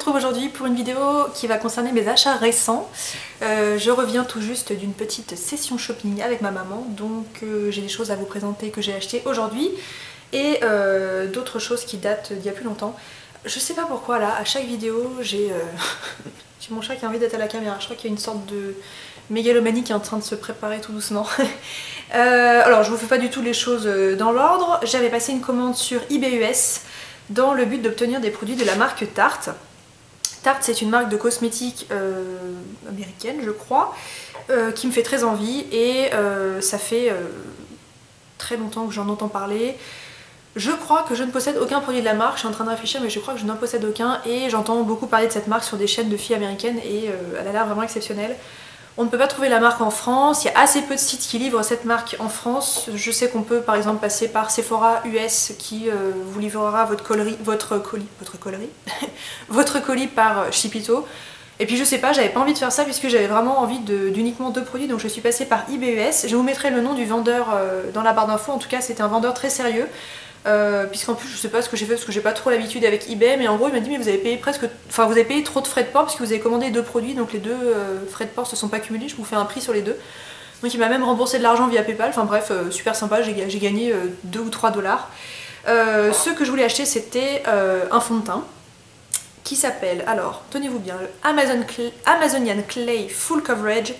retrouve aujourd'hui pour une vidéo qui va concerner mes achats récents. Je reviens tout juste d'une petite session shopping avec ma maman, donc j'ai des choses à vous présenter que j'ai achetées aujourd'hui et d'autres choses qui datent d'il y a plus longtemps. Je sais pas pourquoi là, à chaque vidéo, j'ai mon chat qui a envie d'être à la caméra. Je crois qu'il y a une sorte de mégalomanie qui est en train de se préparer tout doucement. Alors je vous fais pas du tout les choses dans l'ordre. J'avais passé une commande sur eBay US dans le but d'obtenir des produits de la marque Tarte. Tarte, c'est une marque de cosmétiques américaine, je crois, qui me fait très envie et ça fait très longtemps que j'en entends parler. Je crois que je ne possède aucun produit de la marque, je suis en train de réfléchir mais je crois que je n'en possède aucun et j'entends beaucoup parler de cette marque sur des chaînes de filles américaines et elle a l'air vraiment exceptionnelle. On ne peut pas trouver la marque en France, il y a assez peu de sites qui livrent cette marque en France. Je sais qu'on peut par exemple passer par Sephora US qui vous livrera votre colis par Shipito. Et puis je sais pas, j'avais pas envie de faire ça puisque j'avais vraiment envie d'uniquement 2 produits, donc je suis passée par eBay US. Je vous mettrai le nom du vendeur dans la barre d'infos, en tout cas c'était un vendeur très sérieux. Puisqu'en plus je sais pas ce que j'ai fait parce que j'ai pas trop l'habitude avec eBay, mais en gros il m'a dit mais vous avez payé vous avez payé trop de frais de port parce que vous avez commandé 2 produits, donc les 2 frais de port se sont pas cumulés, je vous fais un prix sur les 2. Donc il m'a même remboursé de l'argent via PayPal, enfin bref, super sympa, j'ai gagné 2 ou 3 dollars. Ce que je voulais acheter c'était un fond de teint qui s'appelle, alors tenez-vous bien, le Amazonian Clay Full Coverage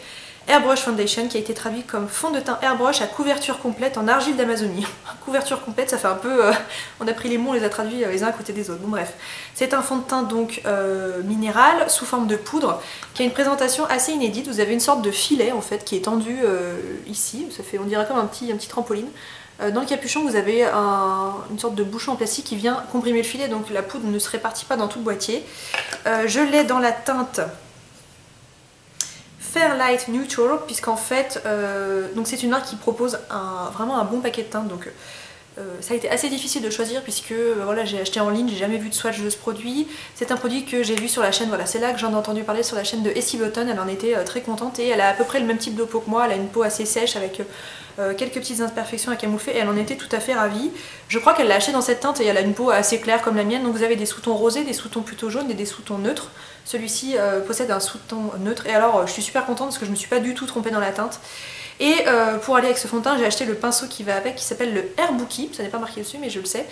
Airbrush Foundation, qui a été traduit comme fond de teint airbrush à couverture complète en argile d'Amazonie. Couverture complète, ça fait un peu... on a pris les mots, on les a traduits les uns à côté des autres. Bon bref, c'est un fond de teint donc minéral sous forme de poudre qui a une présentation assez inédite. Vous avez une sorte de filet en fait qui est tendu ici, ça fait on dirait comme un petit trampoline. Dans le capuchon vous avez une sorte de bouchon en plastique qui vient comprimer le filet, donc la poudre ne se répartit pas dans tout le boîtier. Je l'ai dans la teinte Fairlight Neutral, puisqu'en fait donc c'est une marque qui propose vraiment un bon paquet de teintes, donc ça a été assez difficile de choisir puisque voilà, j'ai acheté en ligne, j'ai jamais vu de swatch de ce produit. C'est un produit que j'ai vu sur la chaîne, voilà, c'est là que j'en ai entendu parler sur la chaîne de Essie Button. Elle en était très contente et elle a à peu près le même type de peau que moi, elle a une peau assez sèche avec quelques petites imperfections à camoufler et elle en était tout à fait ravie. Je crois qu'elle l'a acheté dans cette teinte et elle a une peau assez claire comme la mienne, donc vous avez des sous-tons rosés, des sous-tons plutôt jaunes et des sous-tons neutres. Celui-ci possède un sous-ton neutre et alors je suis super contente parce que je me suis pas du tout trompée dans la teinte. Et pour aller avec ce fond de teint, j'ai acheté le pinceau qui va avec, qui s'appelle le Airbuki, ça n'est pas marqué dessus mais je le sais.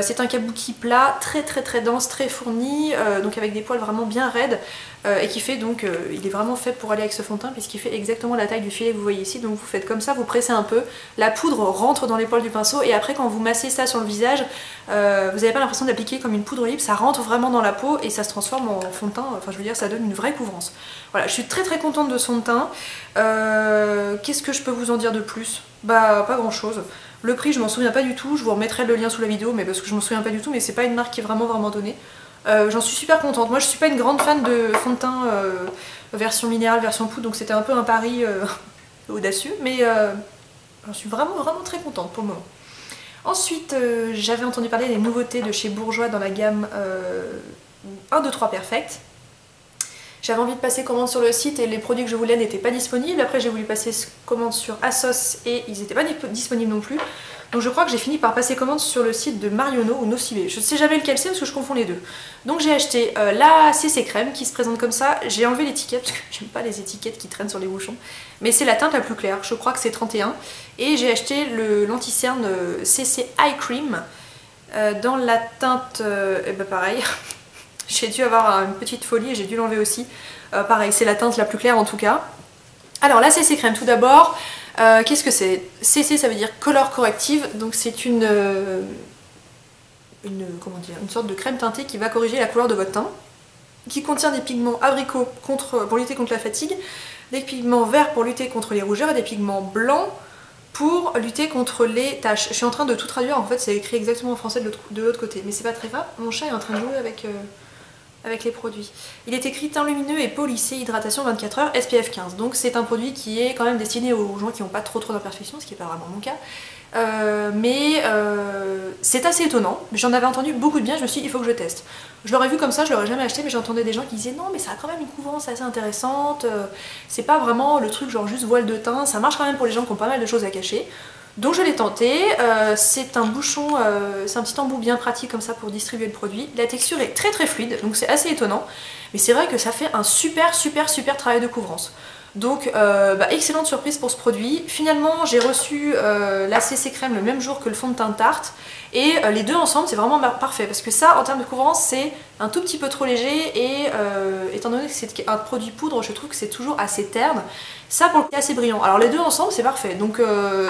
C'est un kabuki plat, très dense, très fourni, donc avec des poils vraiment bien raides, et qui fait donc, il est vraiment fait pour aller avec ce fond de teint puisqu'il fait exactement la taille du filet que vous voyez ici. Donc vous faites comme ça, vous pressez un peu, la poudre rentre dans les poils du pinceau et après quand vous massez ça sur le visage, vous n'avez pas l'impression d'appliquer comme une poudre libre, ça rentre vraiment dans la peau et ça se transforme en fond de teint, enfin je veux dire ça donne une vraie couvrance. Voilà, je suis très contente de ce fond de teint. Qu'est-ce que je peux vous en dire de plus? Bah pas grand chose. Le prix je m'en souviens pas du tout, je vous remettrai le lien sous la vidéo mais parce que je m'en souviens pas du tout, mais c'est pas une marque qui est vraiment donnée. J'en suis super contente. Moi je suis pas une grande fan de fond de teint version minérale, version poudre, donc c'était un peu un pari audacieux, mais j'en suis vraiment très contente pour le moment. Ensuite j'avais entendu parler des nouveautés de chez Bourjois dans la gamme 1, 2, 3 Perfect. J'avais envie de passer commande sur le site et les produits que je voulais n'étaient pas disponibles. Après j'ai voulu passer commande sur Asos et ils n'étaient pas disponibles non plus. Donc je crois que j'ai fini par passer commande sur le site de Marionneau ou Nocivé. Je ne sais jamais lequel c'est parce que je confonds les deux. Donc j'ai acheté la CC Crème qui se présente comme ça. J'ai enlevé l'étiquette parce que j'aime pas les étiquettes qui traînent sur les bouchons. Mais c'est la teinte la plus claire, je crois que c'est 31. Et j'ai acheté l'anti-cerne CC Eye Cream dans la teinte, et bah pareil. J'ai dû avoir une petite folie et j'ai dû l'enlever aussi. Pareil, c'est la teinte la plus claire en tout cas. Alors la CC Crème tout d'abord, qu'est-ce que c'est? CC ça veut dire Color Corrective, donc c'est une sorte de crème teintée qui va corriger la couleur de votre teint, qui contient des pigments abricots pour lutter contre la fatigue, des pigments verts pour lutter contre les rougeurs et des pigments blancs pour lutter contre les taches. Je suis en train de tout traduire, en fait c'est écrit exactement en français de l'autre côté, mais c'est pas très grave, mon chat est en train de jouer avec les produits. Il est écrit teint lumineux et peau lissée, hydratation 24 heures, SPF 15. Donc c'est un produit qui est quand même destiné aux gens qui n'ont pas trop d'imperfections, ce qui n'est pas vraiment mon cas. C'est assez étonnant, j'en avais entendu beaucoup de bien, je me suis dit il faut que je teste. Je l'aurais vu comme ça, je l'aurais jamais acheté, mais j'entendais des gens qui disaient non mais ça a quand même une couvrance assez intéressante, c'est pas vraiment le truc genre juste voile de teint, ça marche quand même pour les gens qui ont pas mal de choses à cacher. Donc je l'ai tenté, c'est un bouchon, c'est un petit embout bien pratique comme ça pour distribuer le produit. La texture est très fluide, donc c'est assez étonnant. Mais c'est vrai que ça fait un super travail de couvrance. Donc excellente surprise pour ce produit. Finalement j'ai reçu la CC crème le même jour que le fond de teint Tarte. Et les deux ensemble c'est vraiment parfait. Parce que ça en termes de couvrance c'est un tout petit peu trop léger. Et étant donné que c'est un produit poudre, je trouve que c'est toujours assez terne. Ça pour le coup est assez brillant. Alors les deux ensemble c'est parfait. Donc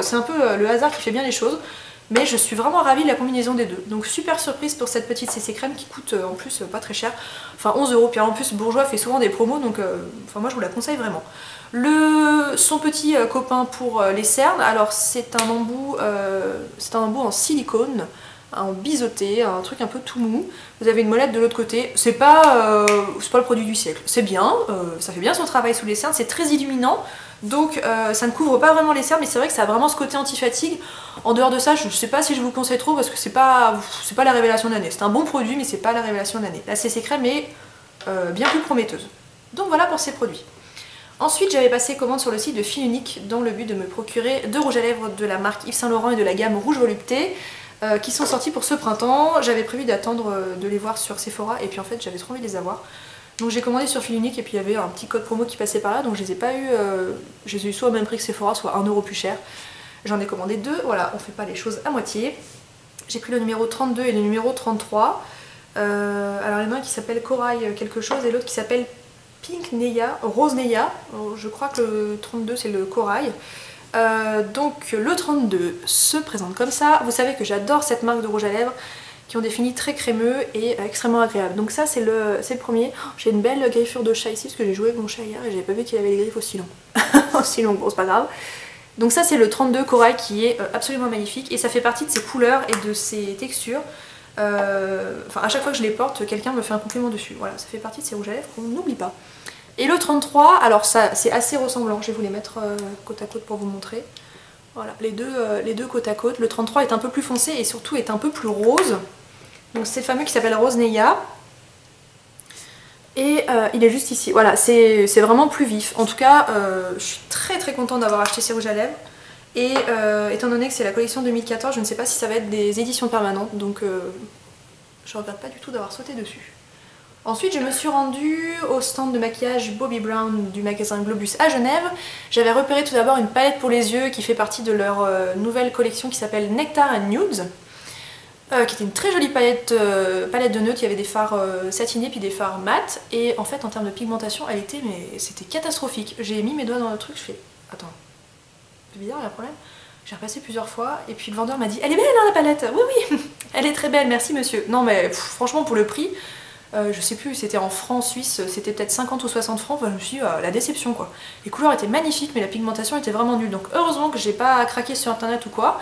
c'est un peu le hasard qui fait bien les choses. Mais je suis vraiment ravie de la combinaison des deux. Donc super surprise pour cette petite CC crème qui coûte en plus pas très cher. Enfin 11 €. Puis en plus Bourjois fait souvent des promos donc moi je vous la conseille vraiment. Son petit copain pour les cernes, alors c'est un embout en silicone, en biseauté, un truc un peu tout mou. Vous avez une molette de l'autre côté, c'est pas le produit du siècle, c'est bien, ça fait bien son travail sous les cernes, c'est très illuminant. Donc ça ne couvre pas vraiment les cernes, mais c'est vrai que ça a vraiment ce côté anti-fatigue. En dehors de ça, je sais pas si je vous conseille trop parce que c'est pas la révélation de l'année. C'est un bon produit, mais c'est pas la révélation de l'année. La CC crème est bien plus prometteuse. Donc voilà pour ces produits. Ensuite, j'avais passé commande sur le site de Fil Unique dans le but de me procurer deux rouges à lèvres de la marque Yves Saint Laurent et de la gamme Rouge Volupté qui sont sortis pour ce printemps. J'avais prévu d'attendre de les voir sur Sephora et puis en fait j'avais trop envie de les avoir. Donc j'ai commandé sur Fil Unique et puis il y avait un petit code promo qui passait par là, donc je les ai pas eu, je les ai eu soit au même prix que Sephora, soit 1 € plus cher. J'en ai commandé deux, voilà, on fait pas les choses à moitié. J'ai pris le numéro 32 et le numéro 33. Alors il y en a un qui s'appelle Corail quelque chose et l'autre qui s'appelle Pink Neya, Rose Neya. Je crois que le 32 c'est le Corail. Donc le 32 se présente comme ça. Vous savez que j'adore cette marque de rouge à lèvres qui ont des finis très crémeux et extrêmement agréables. Donc ça c'est le premier. Oh, j'ai une belle griffure de chat ici parce que j'ai joué avec mon chat hier et j'avais pas vu qu'il avait les griffes aussi longs. Aussi longues, bon c'est pas grave. Donc ça c'est le 32 Corail qui est absolument magnifique et ça fait partie de ses couleurs et de ses textures. Enfin à chaque fois que je les porte, quelqu'un me fait un compliment dessus. Voilà, ça fait partie de ces rouges à lèvres qu'on n'oublie pas. Et le 33, alors ça c'est assez ressemblant, je vais vous les mettre côte à côte pour vous montrer. Voilà, les deux côte à côte. Le 33 est un peu plus foncé et surtout est un peu plus rose. Donc c'est le fameux qui s'appelle Rose Neya. Et il est juste ici. Voilà, c'est vraiment plus vif. En tout cas, je suis très contente d'avoir acheté ces rouges à lèvres. Et étant donné que c'est la collection 2014, je ne sais pas si ça va être des éditions permanentes. Donc je regrette pas du tout d'avoir sauté dessus. Ensuite je me suis rendue au stand de maquillage Bobbi Brown du magasin Globus à Genève. J'avais repéré tout d'abord une palette pour les yeux qui fait partie de leur nouvelle collection qui s'appelle Nectar and Nudes. Qui était une très jolie palette de neutres, il y avait des fards satinés puis des fards mat. Et en fait en termes de pigmentation elle était, mais c'était catastrophique. J'ai mis mes doigts dans le truc, je fais attends, c'est bizarre, il y a un problème. J'ai repassé plusieurs fois et puis le vendeur m'a dit elle est belle hein, la palette. Oui elle est très belle, merci monsieur. Non mais franchement pour le prix, je sais plus, c'était en francs suisses, c'était peut-être 50 ou 60 francs, enfin, je me suis dit la déception quoi. Les couleurs étaient magnifiques mais la pigmentation était vraiment nulle, donc heureusement que j'ai pas craqué sur internet ou quoi.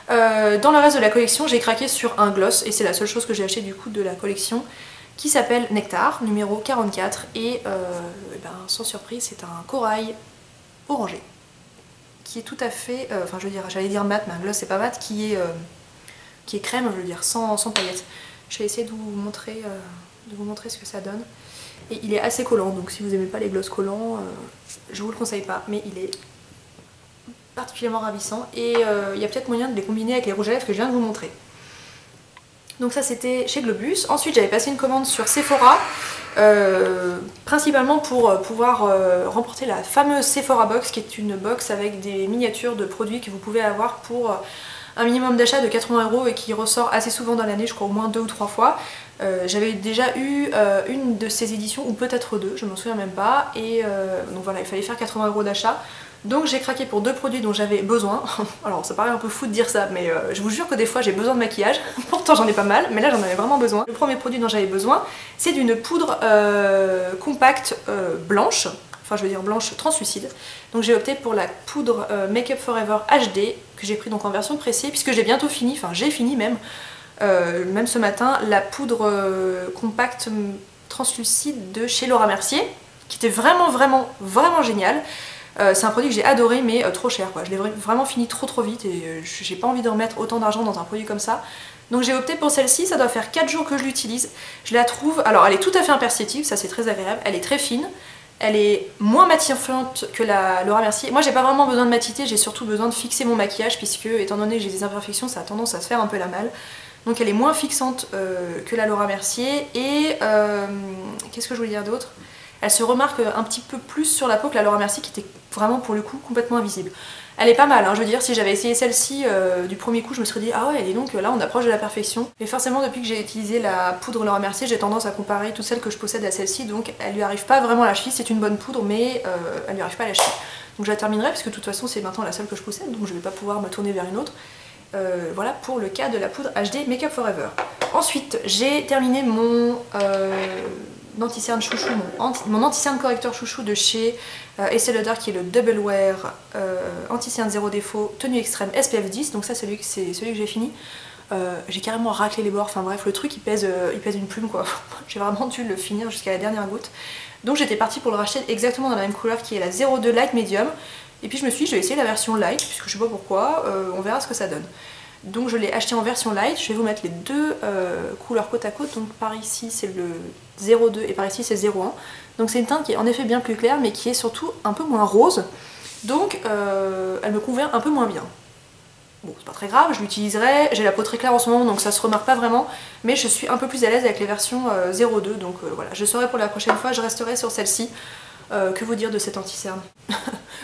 Dans le reste de la collection j'ai craqué sur un gloss et c'est la seule chose que j'ai acheté du coup de la collection qui s'appelle Nectar, numéro 44 et ben, sans surprise c'est un corail orangé qui est tout à fait, enfin je veux dire, j'allais dire mat mais un gloss c'est pas mat, qui est crème, je veux dire, sans paillettes. Je vais essayer de vous montrer ce que ça donne. Et il est assez collant, donc si vous aimez pas les gloss collants, je vous le conseille pas, mais il est particulièrement ravissant. Et il y a peut-être moyen de les combiner avec les rouges à lèvres que je viens de vous montrer. Donc ça c'était chez Globus. Ensuite j'avais passé une commande sur Sephora, principalement pour pouvoir remporter la fameuse Sephora Box, qui est une box avec des miniatures de produits que vous pouvez avoir pour un minimum d'achat de 80 € et qui ressort assez souvent dans l'année, je crois au moins 2 ou 3 fois. J'avais déjà eu une de ces éditions, ou peut-être deux, je m'en souviens même pas, et donc voilà, il fallait faire 80 € d'achat. Donc j'ai craqué pour deux produits dont j'avais besoin. Alors ça paraît un peu fou de dire ça, mais je vous jure que des fois j'ai besoin de maquillage, pourtant j'en ai pas mal, mais là j'en avais vraiment besoin. Le premier produit dont j'avais besoin, c'est d'une poudre compacte blanche, enfin je veux dire blanche translucide. Donc j'ai opté pour la poudre Make Up For Ever HD, que j'ai pris donc en version pressée, puisque j'ai bientôt fini, enfin j'ai fini même ce matin, la poudre compacte translucide de chez Laura Mercier, qui était vraiment géniale. C'est un produit que j'ai adoré mais trop cher quoi. Je l'ai vraiment fini trop vite et j'ai pas envie de remettre autant d'argent dans un produit comme ça. Donc j'ai opté pour celle-ci, ça doit faire 4 jours que je l'utilise. Je la trouve, alors elle est tout à fait imperceptible, ça c'est très agréable, elle est très fine. Elle est moins matifiante que la Laura Mercier. Moi j'ai pas vraiment besoin de matité, j'ai surtout besoin de fixer mon maquillage puisque étant donné que j'ai des imperfections ça a tendance à se faire un peu la malle. Donc elle est moins fixante que la Laura Mercier et qu'est-ce que je voulais dire d'autre? Elle se remarque un petit peu plus sur la peau que la Laura Mercier qui était vraiment pour le coup complètement invisible. Elle est pas mal, hein, je veux dire, si j'avais essayé celle-ci du premier coup, je me serais dit ah ouais, elle est donc là on approche de la perfection. Mais forcément depuis que j'ai utilisé la poudre Laura Mercier, j'ai tendance à comparer toutes celles que je possède à celle-ci, donc elle lui arrive pas vraiment à la cheville, c'est une bonne poudre mais elle lui arrive pas à la cheville. Donc je la terminerai parce que de toute façon c'est maintenant la seule que je possède, donc je vais pas pouvoir me tourner vers une autre. Voilà pour le cas de la poudre HD Make Up Forever. Ensuite j'ai terminé mon anti-cerne chouchou, mon anti-cerne correcteur chouchou de chez Estée Lauder qui est le Double Wear anti-cerne zéro défaut tenue extrême SPF 10, donc ça c'est celui que j'ai fini. J'ai carrément raclé les bords, enfin bref le truc il pèse une plume quoi. J'ai vraiment dû le finir jusqu'à la dernière goutte. Donc j'étais partie pour le racheter exactement dans la même couleur qui est la 02 Light Medium. Et puis je me suis dit je vais essayer la version light puisque je sais pas pourquoi, on verra ce que ça donne. Donc je l'ai acheté en version light, je vais vous mettre les deux couleurs côte à côte, donc par ici c'est le 02 et par ici c'est 01. Donc c'est une teinte qui est en effet bien plus claire mais qui est surtout un peu moins rose, donc elle me convient un peu moins bien. Bon c'est pas très grave, je l'utiliserai, j'ai la peau très claire en ce moment donc ça se remarque pas vraiment, mais je suis un peu plus à l'aise avec les versions 02, donc voilà, je saurai pour la prochaine fois, je resterai sur celle-ci. Que vous dire de cet anti-cerne?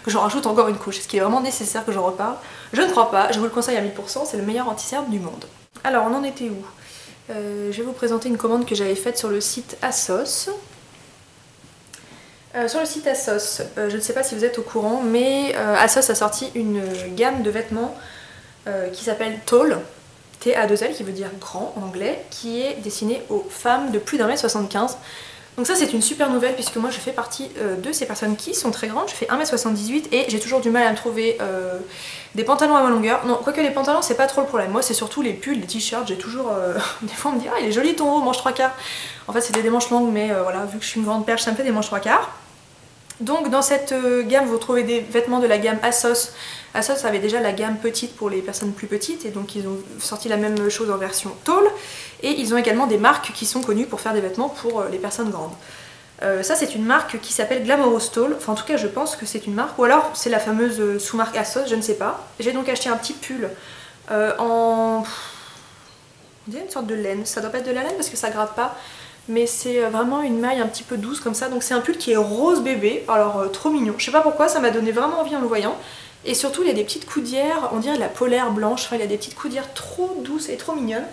Que j'en rajoute encore une couche, est-ce qu'il est vraiment nécessaire que j'en reparle? Je ne crois pas, je vous le conseille à 1000%, c'est le meilleur anti-cerne du monde. Alors on en était où? Je vais vous présenter une commande que j'avais faite sur le site ASOS. Sur le site ASOS, je ne sais pas si vous êtes au courant, mais ASOS a sorti une gamme de vêtements qui s'appelle Tall, T-A-2-L, qui veut dire grand en anglais, qui est destinée aux femmes de plus d'1m75. Donc ça c'est une super nouvelle puisque moi je fais partie de ces personnes qui sont très grandes, je fais 1m78 et j'ai toujours du mal à me trouver des pantalons à ma longueur. Non, quoique les pantalons c'est pas trop le problème, moi c'est surtout les pulls, les t-shirts, j'ai toujours... des fois on me dit ah il est joli ton haut, manche 3/4. En fait c'était des manches longues mais voilà, vu que je suis une grande perche ça me fait des manches 3/4. Donc dans cette gamme vous trouvez des vêtements de la gamme ASOS. ASOS avait déjà la gamme petite pour les personnes plus petites et donc ils ont sorti la même chose en version tall. Et ils ont également des marques qui sont connues pour faire des vêtements pour les personnes grandes. Ça c'est une marque qui s'appelle Glamorous Tall, enfin en tout cas je pense que c'est une marque, ou alors c'est la fameuse sous-marque ASOS, je ne sais pas. J'ai donc acheté un petit pull en... on dirait une sorte de laine, ça doit pas être de la laine parce que ça gratte pas. Mais c'est vraiment une maille un petit peu douce comme ça, donc c'est un pull qui est rose bébé, alors trop mignon. Je sais pas pourquoi, ça m'a donné vraiment envie en le voyant. Et surtout il y a des petites coudières, on dirait de la polaire blanche, enfin il y a des petites coudières trop douces et trop mignonnes.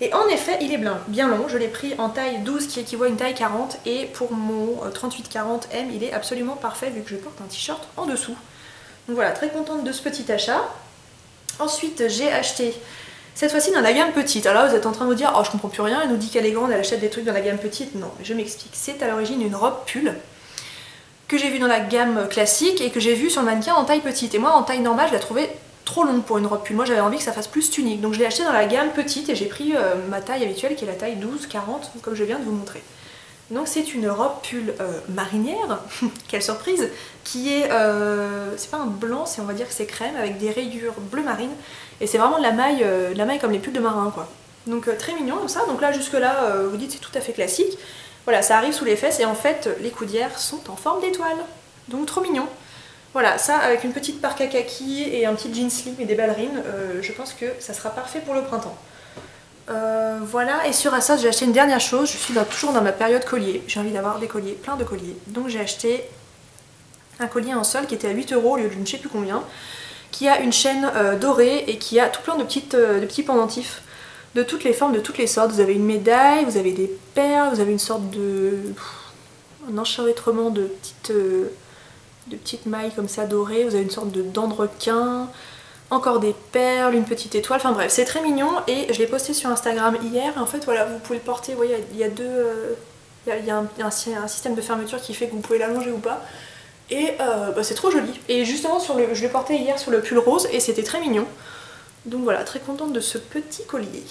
Et en effet il est bien long, je l'ai pris en taille 12 qui équivaut à une taille 40 et pour mon 38-40M il est absolument parfait vu que je porte un t-shirt en dessous. Donc voilà, très contente de ce petit achat. Ensuite j'ai acheté... cette fois-ci dans la gamme petite. Alors là vous êtes en train de vous dire oh je comprends plus rien, elle nous dit qu'elle est grande, elle achète des trucs dans la gamme petite. Non, je m'explique. C'est à l'origine une robe pull que j'ai vue dans la gamme classique et que j'ai vue sur le mannequin en taille petite. Et moi en taille normale je la trouvais trop longue pour une robe pull. Moi j'avais envie que ça fasse plus tunique. Donc je l'ai acheté dans la gamme petite et j'ai pris ma taille habituelle qui est la taille 12-40 comme je viens de vous montrer. Donc c'est une robe pull marinière, quelle surprise, qui est, c'est pas un blanc, on va dire que c'est crème avec des rayures bleu marine. Et c'est vraiment de la maille comme les pulls de marin quoi. Donc très mignon comme ça, donc là jusque là vous dites c'est tout à fait classique. Voilà, ça arrive sous les fesses et en fait les coudières sont en forme d'étoile. Donc trop mignon. Voilà, ça avec une petite parka kaki et un petit jean slim et des ballerines, je pense que ça sera parfait pour le printemps. Voilà, et sur ASOS j'ai acheté une dernière chose, je suis toujours dans ma période collier, j'ai envie d'avoir des colliers, plein de colliers. Donc j'ai acheté un collier en sol qui était à 8 € au lieu de je ne sais plus combien, qui a une chaîne dorée et qui a tout plein de petits pendentifs de toutes les formes, de toutes les sortes. Vous avez une médaille, vous avez des perles, vous avez une sorte de... un enchevêtrement de petites mailles comme ça dorées, vous avez une sorte de dents de requin, encore des perles, une petite étoile, enfin bref, c'est très mignon et je l'ai posté sur Instagram hier et en fait voilà, vous pouvez le porter, vous voyez, il y a deux... il y a un système de fermeture qui fait que vous pouvez l'allonger ou pas. Et bah, c'est trop joli. Et justement, je l'ai porté hier sur le pull rose et c'était très mignon. Donc voilà, très contente de ce petit collier.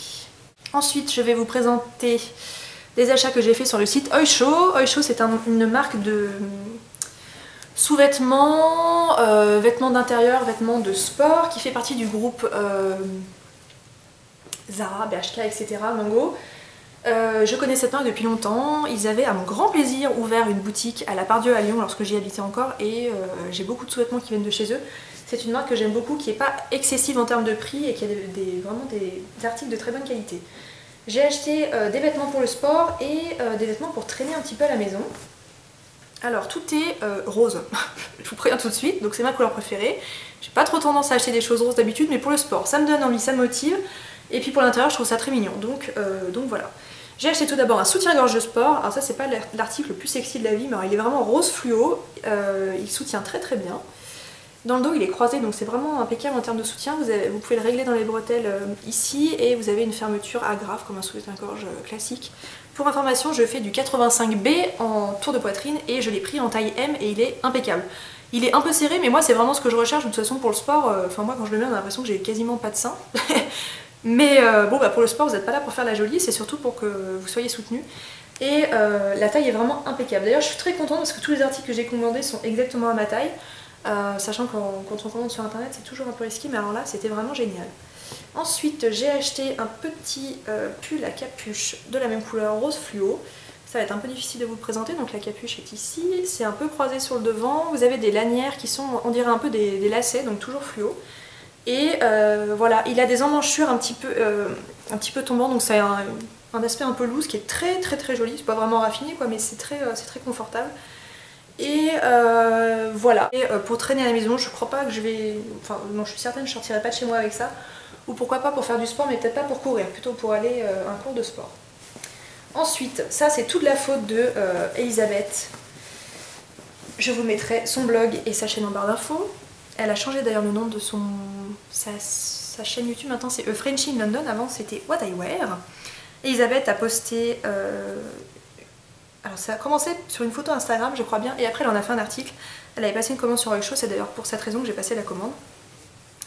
Ensuite, je vais vous présenter des achats que j'ai fait sur le site Oysho. Oysho, c'est une marque de sous-vêtements, vêtements d'intérieur, vêtements de sport, qui fait partie du groupe Zara, BHK, etc. Mango. Je connais cette marque depuis longtemps, ils avaient à mon grand plaisir ouvert une boutique à la Part-Dieu à Lyon lorsque j'y habitais encore et j'ai beaucoup de sous-vêtements qui viennent de chez eux. C'est une marque que j'aime beaucoup, qui n'est pas excessive en termes de prix et qui a vraiment des articles de très bonne qualité. J'ai acheté des vêtements pour le sport et des vêtements pour traîner un petit peu à la maison. Alors tout est rose, je vous préviens tout de suite, donc c'est ma couleur préférée. J'ai pas trop tendance à acheter des choses roses d'habitude, mais pour le sport ça me donne envie, ça me motive. Et puis pour l'intérieur je trouve ça très mignon, donc voilà. J'ai acheté tout d'abord un soutien-gorge de sport, alors ça c'est pas l'article le plus sexy de la vie, mais alors, il est vraiment rose fluo, il soutient très très bien. Dans le dos il est croisé, donc c'est vraiment impeccable en termes de soutien, vous pouvez le régler dans les bretelles ici, et vous avez une fermeture agrafe comme un soutien-gorge classique. Pour information, je fais du 85B en tour de poitrine et je l'ai pris en taille M et il est impeccable. Il est un peu serré, mais moi c'est vraiment ce que je recherche de toute façon pour le sport, enfin moi quand je le mets on a l'impression que j'ai quasiment pas de sein. Mais bon bah pour le sport vous n'êtes pas là pour faire la jolie, c'est surtout pour que vous soyez soutenu. Et la taille est vraiment impeccable. D'ailleurs je suis très contente parce que tous les articles que j'ai commandés sont exactement à ma taille. Sachant que quand on commande sur internet c'est toujours un peu risqué, mais alors là c'était vraiment génial. Ensuite j'ai acheté un petit pull à capuche de la même couleur rose fluo. Ça va être un peu difficile de vous le présenter, donc la capuche est ici, c'est un peu croisé sur le devant, vous avez des lanières qui sont, on dirait un peu des lacets, donc toujours fluo. Et voilà, il a des emmanchures un petit peu tombant, donc ça a un aspect un peu loose qui est très très très joli. C'est pas vraiment raffiné quoi, mais c'est très confortable. Et voilà. Et pour traîner à la maison, je crois pas que je vais... Enfin non, je suis certaine que je sortirai pas de chez moi avec ça. Ou pourquoi pas pour faire du sport, mais peut-être pas pour courir, plutôt pour aller à un cours de sport. Ensuite, ça c'est toute la faute de Elisabeth. Je vous mettrai son blog et sa chaîne en barre d'infos. Elle a changé d'ailleurs le nom de sa chaîne YouTube, maintenant c'est A Frenchie in London, avant c'était What I Wear. Elisabeth a posté... alors ça a commencé sur une photo Instagram je crois bien, et après elle en a fait un article. Elle avait passé une commande sur Oysho, c'est d'ailleurs pour cette raison que j'ai passé la commande.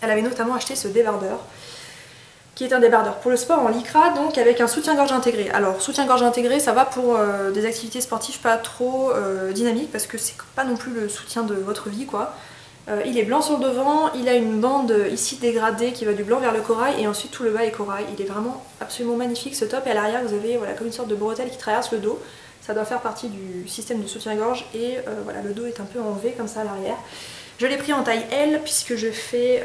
Elle avait notamment acheté ce débardeur, qui est un débardeur pour le sport en lycra, donc avec un soutien-gorge intégré. Alors soutien-gorge intégré ça va pour des activités sportives pas trop dynamiques, parce que c'est pas non plus le soutien de votre vie quoi. Il est blanc sur le devant, il a une bande ici dégradée qui va du blanc vers le corail et ensuite tout le bas est corail. Il est vraiment absolument magnifique ce top, et à l'arrière vous avez voilà, comme une sorte de bretelle qui traverse le dos. Ça doit faire partie du système de soutien-gorge et voilà, le dos est un peu en V comme ça à l'arrière. Je l'ai pris en taille L puisque je fais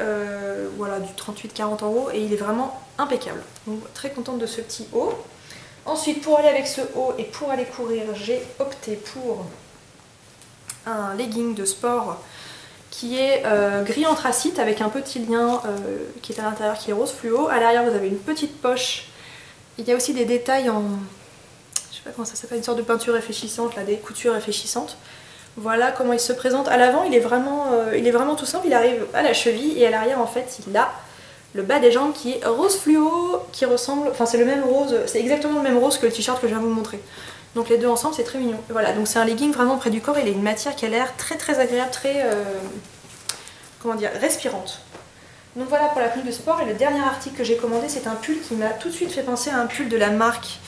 voilà, du 38-40 en haut et il est vraiment impeccable. Donc très contente de ce petit haut. Ensuite pour aller avec ce haut et pour aller courir, j'ai opté pour un legging de sport qui est gris anthracite avec un petit lien qui est à l'intérieur qui est rose fluo. À l'arrière vous avez une petite poche. Il y a aussi des détails en... je sais pas comment ça s'appelle, une sorte de peinture réfléchissante, là, des coutures réfléchissantes. Voilà comment il se présente. À l'avant il est vraiment tout simple, il arrive à la cheville et à l'arrière en fait il a le bas des jambes qui est rose fluo, qui ressemble... Enfin c'est le même rose, c'est exactement le même rose que le t-shirt que je viens de vous montrer. Donc les deux ensemble c'est très mignon. Voilà, donc c'est un legging vraiment près du corps, il a une matière qui a l'air très agréable, très comment dire, respirante. Donc voilà pour la tenue de sport. Et le dernier article que j'ai commandé c'est un pull qui m'a tout de suite fait penser à un pull de la marque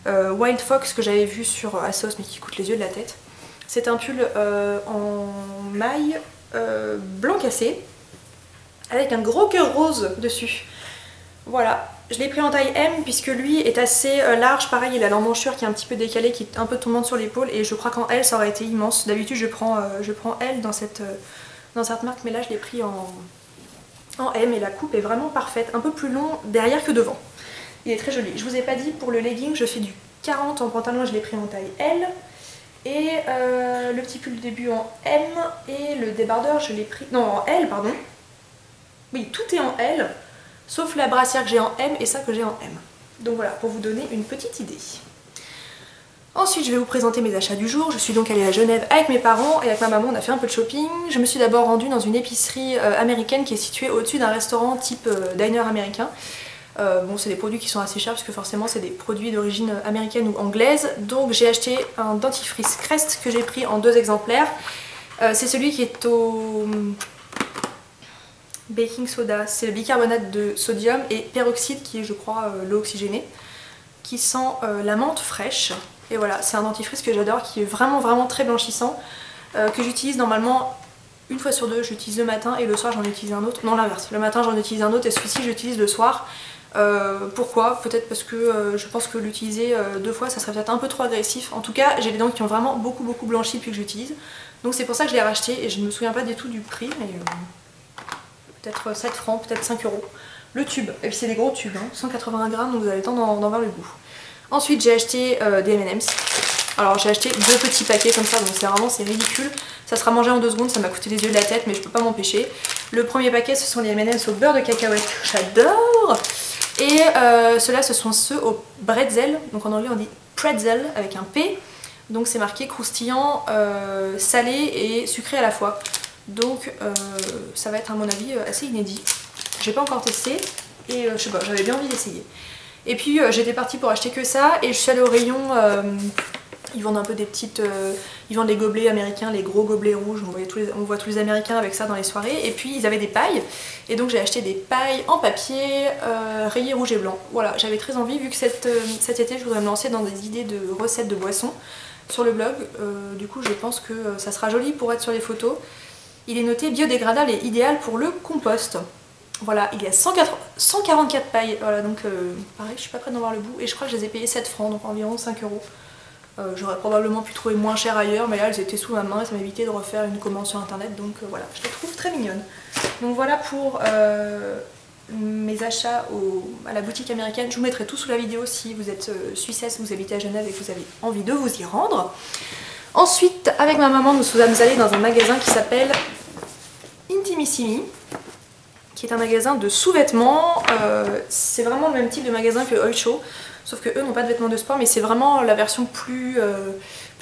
Wild Fox que j'avais vu sur ASOS mais qui coûte les yeux de la tête. C'est un pull en maille blanc cassé avec un gros cœur rose dessus. Voilà. Je l'ai pris en taille M puisque lui est assez large, pareil il a l'emmanchure qui est un petit peu décalée, qui est un peu tombante sur l'épaule et je crois qu'en L ça aurait été immense. D'habitude je prends L dans cette marque mais là je l'ai pris en M et la coupe est vraiment parfaite, un peu plus long derrière que devant. Il est très joli. Je vous ai pas dit, pour le legging je fais du 40 en pantalon, je l'ai pris en taille L et le petit pull de début en M et le débardeur je l'ai pris... non en L pardon. Oui tout est en L. Sauf la brassière que j'ai en M et ça que j'ai en M. Donc voilà, pour vous donner une petite idée. Ensuite, je vais vous présenter mes achats du jour. Je suis donc allée à Genève avec mes parents et avec ma maman, on a fait un peu de shopping. Je me suis d'abord rendue dans une épicerie américaine qui est située au-dessus d'un restaurant type diner américain. Bon, c'est des produits qui sont assez chers parce que forcément, c'est des produits d'origine américaine ou anglaise. Donc j'ai acheté un dentifrice Crest que j'ai pris en 2 exemplaires. C'est celui qui est au... baking soda, c'est le bicarbonate de sodium et peroxyde qui est je crois l'eau oxygénée, qui sent la menthe fraîche. Et voilà, c'est un dentifrice que j'adore, qui est vraiment très blanchissant, que j'utilise normalement une fois sur 2, j'utilise le matin et le soir j'en utilise un autre. Non l'inverse, le matin j'en utilise un autre et celui-ci j'utilise le soir. Pourquoi? Peut-être parce que je pense que l'utiliser 2 fois ça serait peut-être un peu trop agressif. En tout cas j'ai les dents qui ont vraiment beaucoup blanchi depuis que j'utilise. Donc c'est pour ça que je l'ai racheté et je ne me souviens pas du tout du prix, mais peut-être 7 francs, peut-être 5 euros. Le tube, et puis c'est des gros tubes, hein, 180 grammes, donc vous avez le temps d'en voir le goût. Ensuite j'ai acheté des M&M's. Alors j'ai acheté 2 petits paquets comme ça, donc c'est ridicule. Ça sera mangé en 2 secondes, ça m'a coûté les yeux de la tête, mais je peux pas m'empêcher. Le premier paquet ce sont les M&M's au beurre de cacahuète, j'adore. Et ceux-là ce sont ceux au bretzel, donc en anglais on dit pretzel avec un P. Donc c'est marqué croustillant, salé et sucré à la fois. Donc ça va être à mon avis assez inédit. J'ai pas encore testé et je sais pas, j'avais bien envie d'essayer. Et puis j'étais partie pour acheter que ça et je suis allée au rayon, ils vendent un peu des petites, ils vendent les gobelets américains, les gros gobelets rouges, on voit tous les américains avec ça dans les soirées. Et puis ils avaient des pailles et donc j'ai acheté des pailles en papier rayées rouge et blanc. Voilà, j'avais très envie vu que cet été je voudrais me lancer dans des idées de recettes de boissons sur le blog. Du coup je pense que ça sera joli pour être sur les photos. Il est noté biodégradable et idéal pour le compost. Voilà, il y a 144 pailles, voilà, donc pareil, je suis pas prête d'en voir le bout, et je crois que je les ai payées 7 francs, donc environ 5 euros. J'aurais probablement pu trouver moins cher ailleurs, mais là elles étaient sous ma main et ça m'évitait de refaire une commande sur internet, donc voilà, je les trouve très mignonnes. Donc voilà pour mes achats à la boutique américaine. Je vous mettrai tout sous la vidéo si vous êtes suissesse, vous habitez à Genève et que vous avez envie de vous y rendre. Ensuite, avec ma maman, nous sommes allés dans un magasin qui s'appelle Intimissimi, qui est un magasin de sous-vêtements. C'est vraiment le même type de magasin que Oysho, sauf que eux n'ont pas de vêtements de sport, mais c'est vraiment la version plus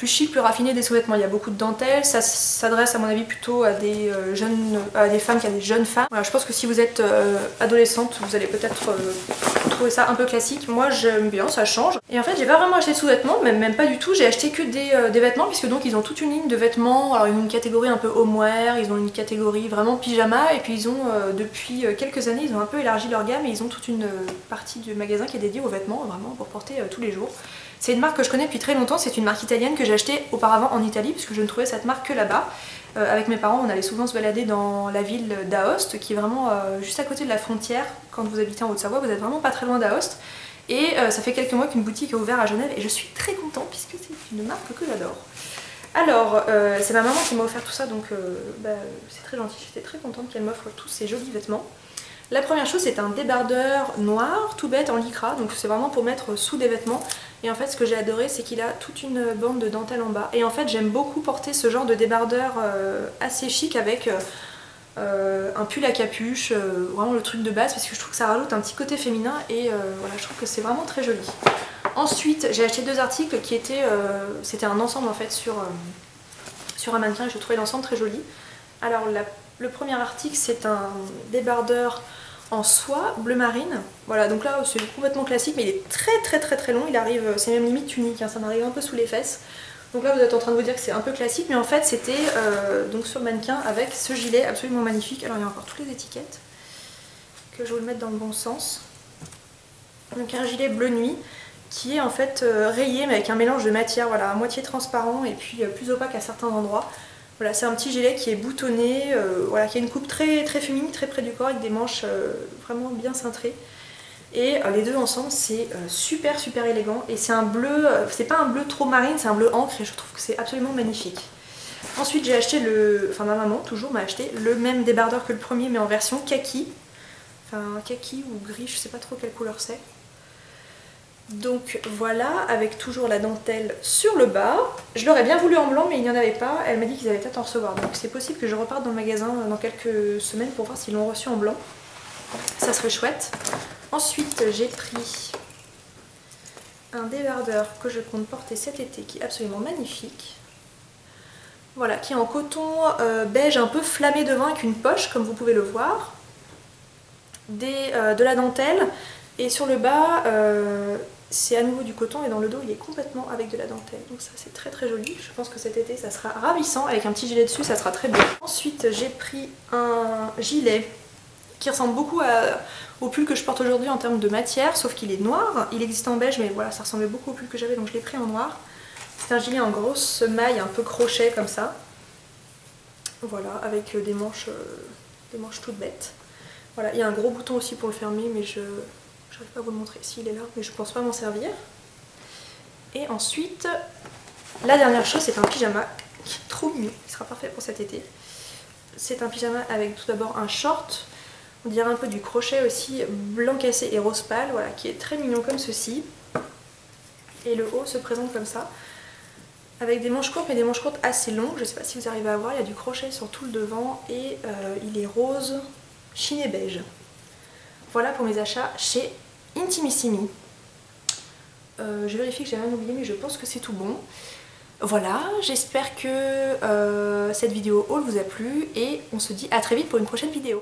chic, plus raffinée des sous-vêtements. Il y a beaucoup de dentelles, ça s'adresse à mon avis plutôt à des femmes qui ont des jeunes femmes. Voilà, je pense que si vous êtes adolescente, vous allez peut-être trouver ça un peu classique. Moi j'aime bien, ça change. Et en fait j'ai pas vraiment acheté de sous-vêtements, même pas du tout, j'ai acheté que des vêtements, puisque donc ils ont toute une ligne de vêtements. Alors ils ont une catégorie un peu homeware, ils ont une catégorie vraiment pyjama, et puis ils ont depuis quelques années ils ont un peu élargi leur gamme et ils ont toute une partie du magasin qui est dédiée aux vêtements, vraiment pour porter tous les jours. C'est une marque que je connais depuis très longtemps, c'est une marque italienne que j'ai achetée auparavant en Italie, puisque je ne trouvais cette marque que là-bas. Avec mes parents on allait souvent se balader dans la ville d'Aoste, qui est vraiment juste à côté de la frontière. Quand vous habitez en Haute-Savoie, vous êtes vraiment pas très loin d'Aoste. Et ça fait quelques mois qu'une boutique est ouverte à Genève et je suis très contente puisque c'est une marque que j'adore. Alors c'est ma maman qui m'a offert tout ça, donc c'est très gentil, j'étais très contente qu'elle m'offre tous ces jolis vêtements. La première chose c'est un débardeur noir tout bête en lycra, donc c'est vraiment pour mettre sous des vêtements. Et en fait ce que j'ai adoré c'est qu'il a toute une bande de dentelle en bas. Et en fait j'aime beaucoup porter ce genre de débardeur assez chic avec un pull à capuche, vraiment le truc de base, parce que je trouve que ça rajoute un petit côté féminin et voilà, je trouve que c'est vraiment très joli. Ensuite j'ai acheté 2 articles qui étaient, c'était un ensemble en fait sur un mannequin et je trouvais l'ensemble très joli. Alors le premier article c'est un débardeur en soie bleu marine. Voilà, donc là c'est complètement classique mais il est très long, il arrive, c'est même limite tunique, hein, ça m'arrive un peu sous les fesses. Donc là vous êtes en train de vous dire que c'est un peu classique, mais en fait c'était donc sur le mannequin avec ce gilet absolument magnifique. Alors il y a encore toutes les étiquettes, que je vais vous le mettre dans le bon sens. Donc un gilet bleu nuit qui est en fait rayé mais avec un mélange de matière, voilà, à moitié transparent et puis plus opaque à certains endroits. Voilà, c'est un petit gilet qui est boutonné, voilà, qui a une coupe très féminine, très près du corps, avec des manches vraiment bien cintrées. Et les deux ensemble c'est super élégant et c'est un bleu, c'est pas un bleu trop marine, c'est un bleu encre et je trouve que c'est absolument magnifique. Ensuite j'ai acheté ma maman toujours m'a acheté le même débardeur que le premier mais en version kaki. Enfin kaki ou gris, je sais pas trop quelle couleur c'est. Donc voilà, avec toujours la dentelle sur le bas. Je l'aurais bien voulu en blanc mais il n'y en avait pas, elle m'a dit qu'ils allaient peut-être en recevoir. Donc c'est possible que je reparte dans le magasin dans quelques semaines pour voir s'ils l'ont reçu en blanc. Ça serait chouette. Ensuite j'ai pris un débardeur que je compte porter cet été qui est absolument magnifique. Voilà, qui est en coton beige un peu flammé de vin avec une poche comme vous pouvez le voir. De la dentelle et sur le bas c'est à nouveau du coton et dans le dos il est complètement avec de la dentelle. Donc ça c'est très joli, je pense que cet été ça sera ravissant avec un petit gilet dessus, ça sera très beau. Ensuite j'ai pris un gilet qui ressemble beaucoup au pull que je porte aujourd'hui en termes de matière, sauf qu'il est noir. Il existe en beige mais voilà, ça ressemblait beaucoup au pull que j'avais donc je l'ai pris en noir. C'est un gilet en grosse maille un peu crochet comme ça. Voilà, avec des manches toutes bêtes. Voilà, il y a un gros bouton aussi pour le fermer mais je j'arrive pas à vous le montrer s'il est là, mais je pense pas m'en servir. Et ensuite, la dernière chose, c'est un pyjama qui est trop mignon, qui sera parfait pour cet été. C'est un pyjama avec tout d'abord un short, on dirait un peu du crochet aussi, blanc cassé et rose pâle, voilà, qui est très mignon comme ceci. Et le haut se présente comme ça, avec des manches courtes, mais des manches courtes assez longues. Je sais pas si vous arrivez à voir, il y a du crochet sur tout le devant et il est rose, chiné beige. Voilà pour mes achats chez Intimissimi. Je vérifie que j'ai rien oublié, mais je pense que c'est tout bon. Voilà, j'espère que cette vidéo haul vous a plu et on se dit à très vite pour une prochaine vidéo.